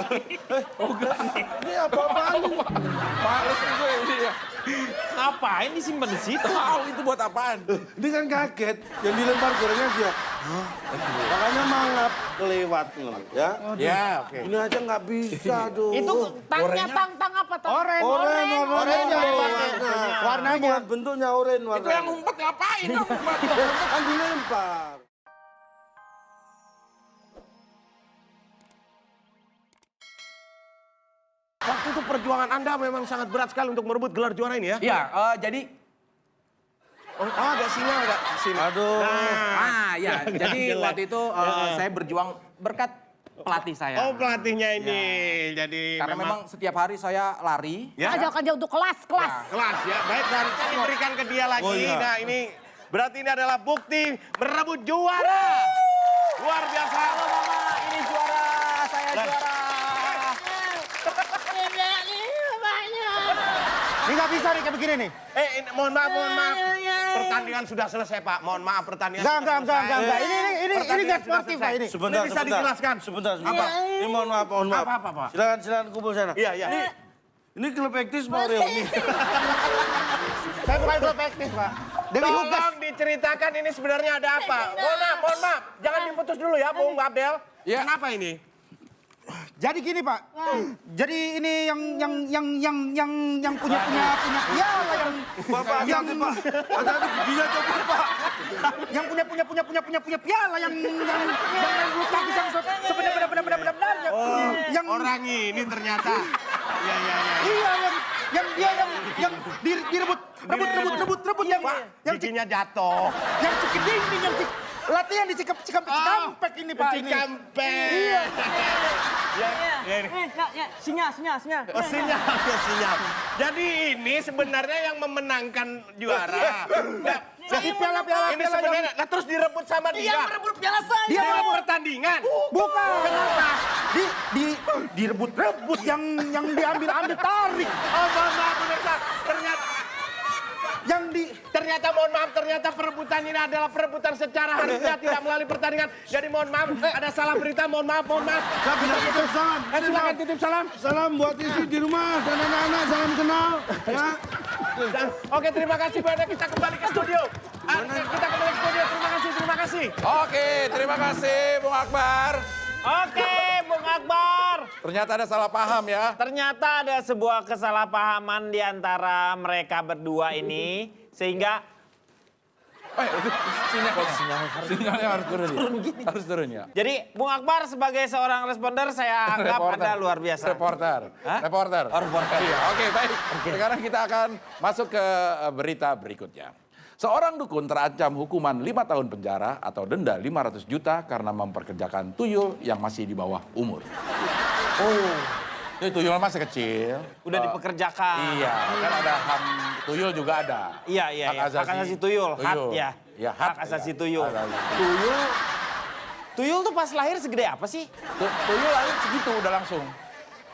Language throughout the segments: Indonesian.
Ini apa-apaan? Males gue ini ya. Ngapain disimpan di situ? Tahu itu buat apaan? Ini kan kaget, yang dilempar gorengnya dia. Hah? Makanya mangap kelewat ya. Ya, oke. Ini aja nggak bisa dong. Itu tangnya tang apa tang? oren warnanya bentuknya oren warna. Itu yang ngumpet ngapain? Kan dilempar. Waktu itu perjuangan Anda memang sangat berat sekali untuk merebut gelar juara ini ya? Iya, jadi Oh, agak sinyal agak sini. Aduh. ya. Jadi waktu itu saya berjuang berkat pelatih saya. Oh, pelatihnya ini. Jadi Karena memang setiap hari saya lari. ya, Ajak aja untuk kelas. kelas ya. Baik, dan saya berikan ke dia lagi. Oh, iya. Nah, ini berarti ini adalah bukti merebut juara. Luar biasa. Halo Mama, ini juara, saya Dan- juara. Ini nggak bisa nih kayak begini nih. Mohon maaf. Pertandingan sudah selesai, Pak. Mohon maaf, pertandingan Enggak. selesai. Ini Pertandingan nggak sudah sportif selesai. Pak ini. Sebentar, Ini bisa dijelaskan. Sebentar. Ini mohon maaf. Apa, Pak? Silakan kumpul sana. Iya. Ini klub ektis mau reuni. Saya bukan klub aktif Pak. Dewi Hugas. Tolong diceritakan ini sebenarnya ada apa. Mohon maaf. Jangan diputus dulu ya, Bung Abdel. Ya. Kenapa ini? Jadi gini Pak. Jadi ini yang punya piala Bapak hati-hati Pak. Hati-hati giginya copot Pak. yang punya piala yang bulu tangkis yang sebenarnya yang Orang ini ternyata. Iya. iya yang dia yang direbut yang Giginya jatuh. yang cikeding yang latihan di Cikampek ini Pak ini. Cikampek. Iya. Sinyal. Oh, sinyal. Jadi ini sebenarnya yang memenangkan juara. Nah, Jadi piala-piala ini sebenarnya, nah terus direbut sama dia. piala saya. Dia Dalam merebut. pertandingan. Bukan. Kenapa? Direbut yang diambil tarik. Oh, mohon maaf pemirsa. Ternyata mohon maaf, ternyata perebutan ini adalah perebutan secara harfiah, tidak melalui pertandingan. Jadi mohon maaf, ada salah berita, mohon maaf. Saya bisa titip salam. Silakan titip salam. Salam buat istri di rumah dan anak-anak, salam kenal. Ya. Oke, terima kasih banyak. Kita kembali ke studio. Terima kasih. Oke, terima kasih Bung Akbar. Oke, Bung Akbar. Ternyata ada salah paham ya. Ternyata ada sebuah kesalahpahaman di antara mereka berdua ini sehingga Sinyalnya harus turun ya. Harus turun ya. jadi Bung Akbar sebagai seorang responder saya anggap Anda luar biasa. Reporter. Hah? Reporter. Oh, reporter. Iya, oke, baik. Sekarang kita akan masuk ke berita berikutnya. Seorang dukun terancam hukuman 5 tahun penjara atau denda 500 juta karena memperkerjakan tuyul yang masih di bawah umur. Ini tuyul masih kecil. Udah dipekerjakan. Iya, kan ada HAM tuyul juga ada. Iya. Hak asasi tuyul, hak ya. Iya, Hak asasi tuyul. Hak asasi. Tuyul tuh pas lahir segede apa sih? Tuyul lahir segitu udah langsung.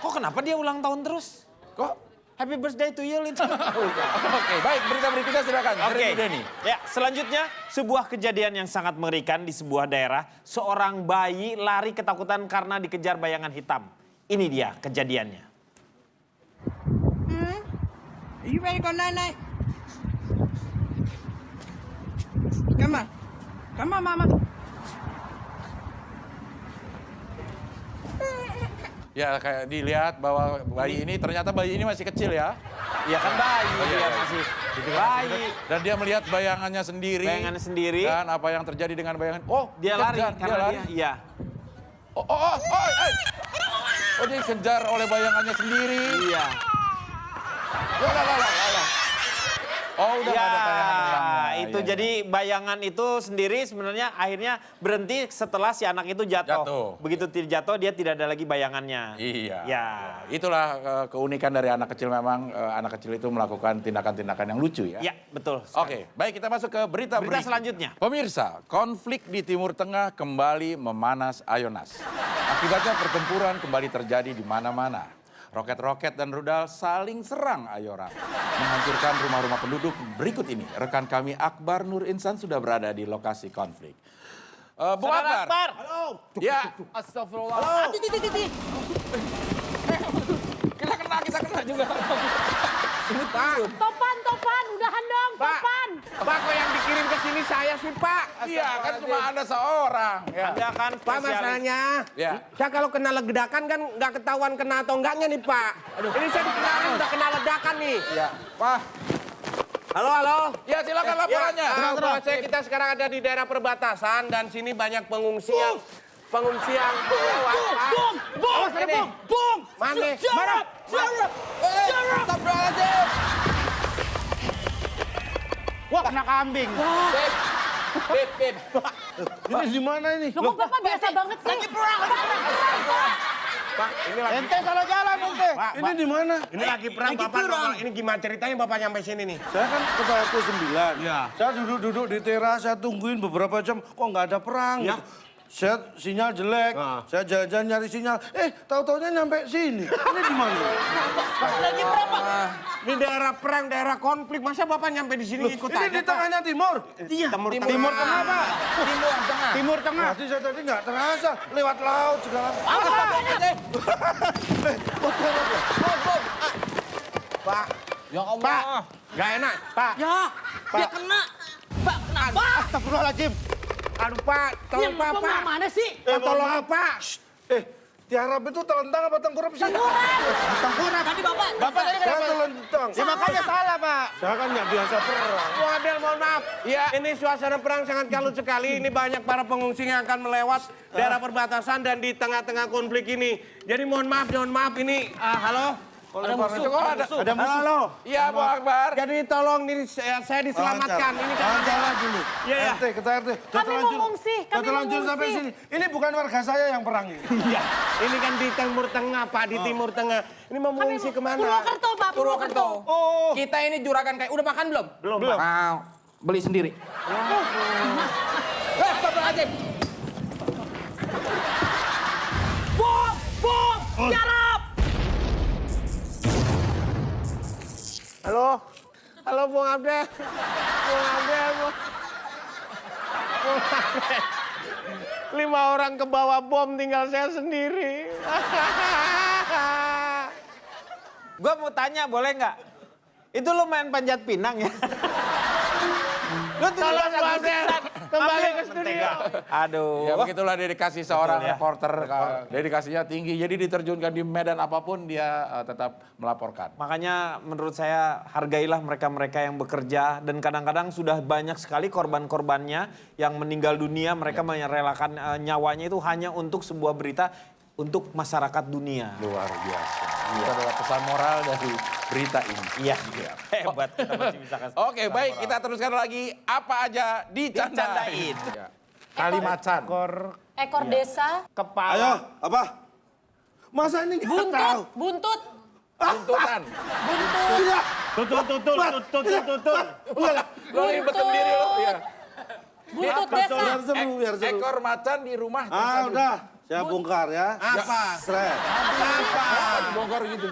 Kok kenapa dia ulang tahun terus? Kok? Happy birthday tuyul itu. Oke, baik, berita berikutnya silakan. Oke, Denny. ya selanjutnya sebuah kejadian yang sangat mengerikan di sebuah daerah. Seorang bayi lari ketakutan karena dikejar bayangan hitam. Ini dia kejadiannya. Are you ready to go night-night? Come on, Mama. Ya, kayak dilihat bahwa bayi ini, ternyata bayi ini masih kecil ya. Iya kan bayi, Oh, iya, dia iya. masih bayi. Dan dia melihat bayangannya sendiri. Bayangannya sendiri. Dan apa yang terjadi dengan bayangan. Oh, Dia lari dikejar, karena dia, iya. Oh, dia dikejar oleh bayangannya sendiri. Iya. Lah. Oh, udah nggak ada bayangan ulangnya. Itu Iya, jadi bayangan itu sendiri sebenarnya akhirnya berhenti setelah si anak itu jatuh. Jatuh. Begitu jatuh dia tidak ada lagi bayangannya. Iya. Ya. Itulah keunikan dari anak kecil, memang anak kecil itu melakukan tindakan-tindakan yang lucu ya. Ya, betul. Oke, baik, kita masuk ke berita selanjutnya. Pemirsa, konflik di Timur Tengah kembali memanas ayonas. Akibatnya pertempuran kembali terjadi di mana-mana. Roket-roket dan rudal saling serang ayoran, menghancurkan rumah-rumah penduduk. Berikut ini, rekan kami Akbar Nur Insan sudah berada di lokasi konflik. Bung Akbar. Halo. Ya, Astagfirullah. kita kena juga. Topan, udahan dong, Topan. Pak, kok yang dikirim ke sini saya sih, Pak. Iya, kan cuma ada seorang. Ya. Anda kan Pak, masalahnya, Ya. saya kalau kena ledakan kan nggak ketahuan kena atau enggaknya nih, Pak. Ini saya dikenalin udah kena ledakan nih. Ya, Pak. Halo. Ya, silakan laporannya. Kita sekarang ada di daerah perbatasan dan sini banyak pengungsi yang lewat, Pak. Awas ada bom! Bom! Mana? Astagfirullahaladzim. Wah, kena kambing. Bib. Ini di mana ini? Loh, kok Bapak biasa banget sih? Lagi perang. Pak, ini lagi. Ente salah jalan, ente. Pak, Ini di mana? ini lagi perang, Bapak. Ini gimana ceritanya Bapak nyampe sini nih? Saya kan ketua RT 9. Iya. Saya duduk-duduk di teras, saya tungguin beberapa jam, kok nggak ada perang. Ya. Saya sinyal jelek, saya jalan-jalan nyari sinyal. Tahu-taunya nyampe sini. Ini di mana? Lagi perang, Pak. Ini daerah perang, daerah konflik. Masa Bapak nyampe di sini ikut Ini aja, di Pak? tengahnya timur. Timur Timur tengah, Pak. Timur tengah. Timur tengah. Berarti saya tadi nggak terasa lewat laut segala. Pak, Ya Allah. Pak, nggak enak, Pak. Ya, dia kena. Pak, kenapa? Astagfirullahaladzim. Aduh, Pak, tolong Pak, Yang Pak. mana sih? Tolong Pak. Tiarap itu telentang apa tengkurap sih? Tengkurap. Tadi Bapak. Bapak tadi Saya kenapa? telentang. Ya makanya salah, Pak. Saya kan nggak biasa perang. Bung Abdel, mohon maaf. Iya. Ini suasana perang sangat kalut sekali. Ini banyak para pengungsi yang akan melewat daerah perbatasan dan di tengah-tengah konflik ini. Jadi mohon maaf ini. Halo? Ada musuh. Ada musuh. Halo? Iya, Bung Akbar. Jadi tolong ini saya diselamatkan. Ini kan Lancar dulu. Iya, iya. RT, kita RT. Kami mengungsi, kami Terlanjur sampai mengungsi. sini. Ini bukan warga saya yang perang ini. Iya. Ini kan di Timur Tengah, Pak, di Timur Tengah. Ini mau mengungsi kemana? Purwokerto, Pak. Purwokerto. Oh, Kita ini juragan kayak udah makan belum? Belum, Belum. Pak. Mau beli sendiri. Astagfirullahaladzim. Bom, tiarap. Halo? Halo, Bung Abdel. Bung Abdel. 5 orang ke bawah bom, tinggal saya sendiri. Gue mau tanya, boleh nggak? Itu lu main panjat pinang ya? Lu Tolong, Bung Abdel. Kembali ke studio. Aduh. Ya begitulah dedikasi seorang Betul ya. reporter. Dedikasinya tinggi, jadi diterjunkan di medan apapun dia tetap melaporkan. Makanya menurut saya hargailah mereka-mereka yang bekerja dan kadang-kadang sudah banyak sekali korban-korbannya yang meninggal dunia. Mereka merelakan nyawanya itu hanya untuk sebuah berita untuk masyarakat dunia. Luar biasa. Itu adalah pesan moral dari berita ini. Iya, hebat. Kita masih bisa kasih Oke, pesan baik. moral. Kita teruskan lagi. Apa aja dicandain. Ya. Kalimacan. Ekor desa. Kepala. ayo, apa? Masa ini nggak tahu? Buntut. Tuntutan. Iya. Tutut. Lo ribet sendiri lo. Ya. Buntut desa. Biar seru, biar seru. Ekor macan di rumah. Udah. Saya bongkar ya. Apa? Sret. Bongkar gitu.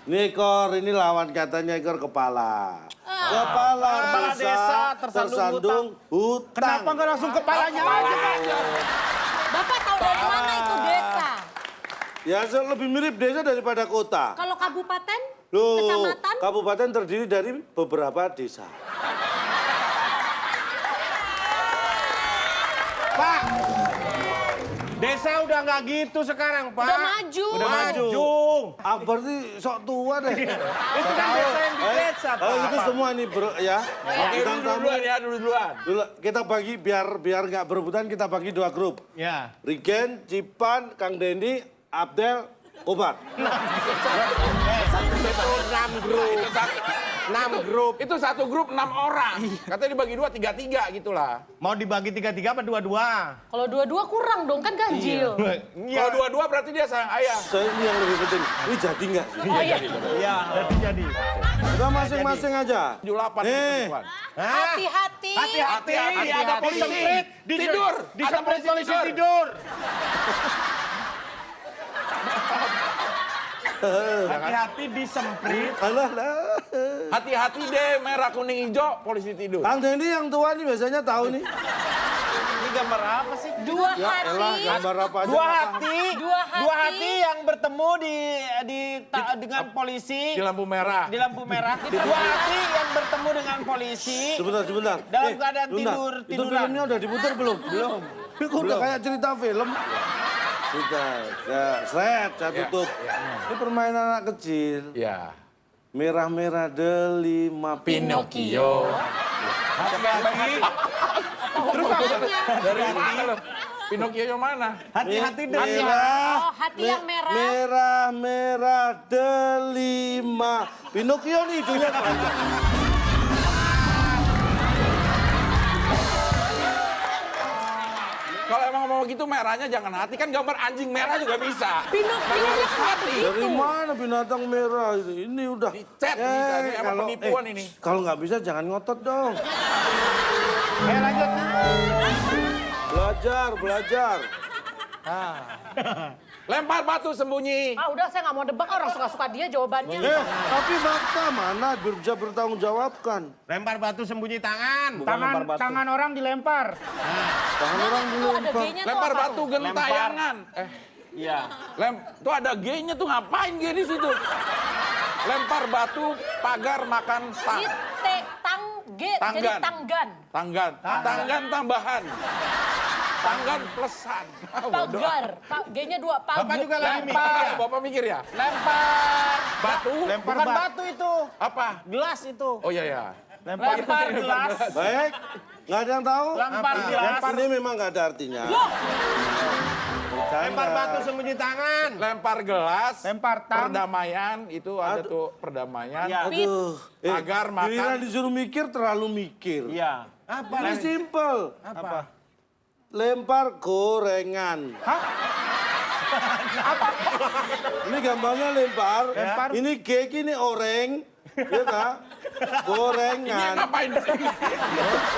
Ini ekor, ini lawan katanya ekor kepala. Kepala desa tersandung hutang. Kenapa nggak langsung kepalanya aja, Pak? Bapak tahu dari mana itu desa? Ya lebih mirip desa daripada kota. Kalau kabupaten, Loh, kecamatan, kabupaten terdiri dari beberapa desa. Pak, desa udah nggak gitu sekarang, Pak. udah maju. Udah maju. Akbar ini sok tua deh. Itu kan desa yang di desa, Pak. Itu semua ini ya. Oke, Bintang tamu. duluan ya, duluan. Dulu kita bagi biar nggak berebutan, kita bagi 2 grup. Ya. Rigen, Cipan, Kang Dendi, Abdel, Kobar. 6 grup. Itu satu grup 6 orang. Katanya dibagi 2, 3-3 gitulah. Mau dibagi 3-3 apa 2-2? Kalau dua-dua kurang dong, kan ganjil. Kalau 2-2 berarti dia sayang ayah. Saya ini yang lebih penting. Ini jadi nggak sih? Oh iya. Iya, jadi. Udah masing-masing aja. 78 Eh. perempuan. Hati-hati. Hati-hati, ada polisi. Tidur. Ada polisi tidur. Hati-hati disemprit. Alah lah. Hati-hati deh, merah, kuning, hijau, polisi tidur. Kang Dendi yang tua nih biasanya tahu nih. Ini gambar apa sih? Dua Ya elah, hati. gambar apa aja. Dua nggak paham. hati, Dua hati. dua hati yang bertemu dengan polisi Di lampu merah. di lampu merah. Dua hati yang bertemu dengan polisi. Sebentar. Dalam keadaan sebentar. Itu tiduran. filmnya udah diputar belum? Belum. Kok udah kayak cerita film? Sudah, ya, saya tutup. Ini permainan anak kecil. Ya. Merah-merah delima Pinocchio. Terus Dari mana lo? Pinocchio yang mana? Hati-hati deh. merah. Oh, hati yang merah. Merah-merah delima. Pinocchio nih hidungnya. Kalau emang mau gitu merahnya jangan hati, kan gambar anjing merah juga bisa. Pinocchio Harus hati. Dari mana binatang merah itu? Ini udah. Dicet bisa, ini apa penipuan ini? Kalau nggak bisa jangan ngotot dong. Ayo lanjut. Belajar. Lempar batu sembunyi. Ah udah saya nggak mau debat, orang suka-suka dia jawabannya. Tapi fakta mana bisa bertanggung jawabkan? Lempar batu sembunyi tangan. Tangan orang dilempar. Tangan orang Tuh dulu. ada G-nya tuh Lempar apa batu tuh? gentayangan. Iya. Tuh ada G-nya tuh, ngapain G di situ? Lempar batu pagar makan G, jadi Tanggan. tanggan. Tanggan tambahan. Tanggan plusan. Pagar. G-nya 2, pagar. Bapak juga lagi mikir Lempar, ya? Bapak mikir ya? Lempar. Batu? Bukan batu itu. Apa? Gelas itu. Oh iya ya. Lempar gelas. Baik, nggak ada yang tahu? Lempar gelas. Ini memang nggak ada artinya. Lempar batu sembunyi tangan. Lempar gelas. Lempar tang. Perdamaian itu ada tuh perdamaian. Iya. Aduh. Pagar makan. Giliran disuruh mikir terlalu mikir. Iya. Ini simple. Apa? Lempar gorengan. Ini gambarnya lempar. Ini cake, ini oreng. Ya kan? Ini Gorengan. ngapain? Dia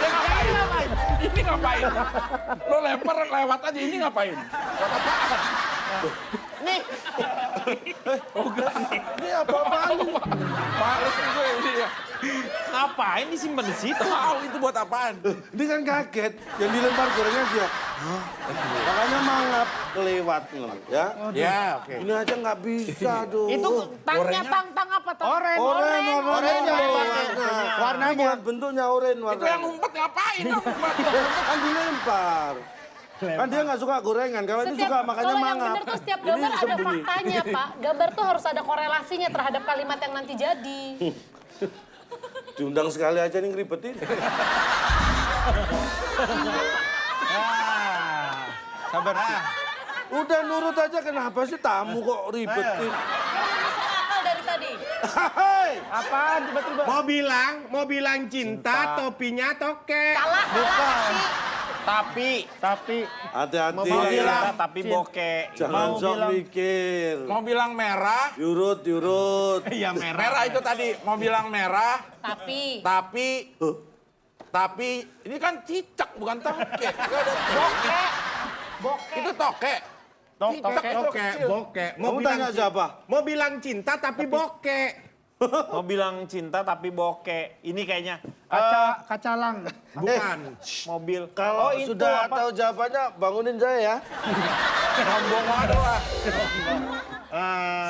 ngapain? Ini ngapain? Lo lempar lewat aja, ini ngapain? Buat apaan? Nih. Ini apa-apaan? Males gue ini ya. Ngapain disimpan di situ? Tahu itu buat apaan? Ini kan kaget. Yang dilempar gorengan dia. Hah? Makanya mangap kelewat. Ya. Ya, oke. Ini aja nggak bisa, aduh. Itu tangnya tang apa tang? Oren. Oren Warnanya. warnanya. Bukan bentuknya oren warna. Itu yang ngumpet ngapain? Kan dilempar. Kan dia nggak suka gorengan, kalau ini suka makanya kalau yang mangap. benar tuh setiap Ini gambar ada sembunyi. faktanya, Pak. Gambar tuh harus ada korelasinya terhadap kalimat yang nanti jadi. Diundang sekali aja nih ngeribetin. Sabar. Udah nurut aja, kenapa sih tamu kok ribetin? Yang masuk akal dari tadi. Hei! Apaan tiba-tiba? Mau bilang cinta, topinya tokek. Salah, pasti. Tapi Hati-hati. mau bilang ya. tapi bokeh. Jangan mau sok bilang- mikir. Mau bilang merah, Yurut. Iya merah. merah itu tadi. Mau bilang merah, Tapi. tapi ini kan cicak bukan tokek. Nggak ada tokek. Itu tokek. Cicak itu Tokek, kecil. bokek. Kamu tanya siapa? Mau bilang cinta tapi bokek. Mau bilang cinta tapi bokeh. Ini kayaknya Kacalang. Bukan. mobil. Kalau itu sudah apa? tahu jawabannya, bangunin saya ya. Sombong ada lah.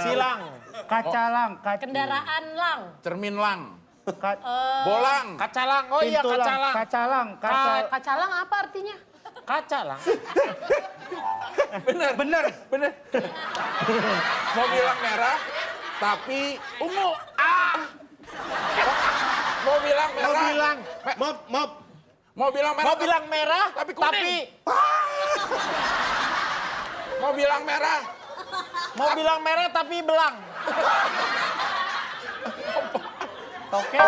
Silang. Kacalang. Kendaraan lang. Cermin lang. Bolang. Bolang. Kacalang. Oh iya kacalang. Kacalang. Kacalang apa artinya? Kacalang. Bener. Mau bilang merah, tapi ungu. Mau bilang Mau merah. bilang, Mau bilang merah. Mau bilang merah tapi kuning. Mau bilang merah. mau bilang merah tapi belang. Oke.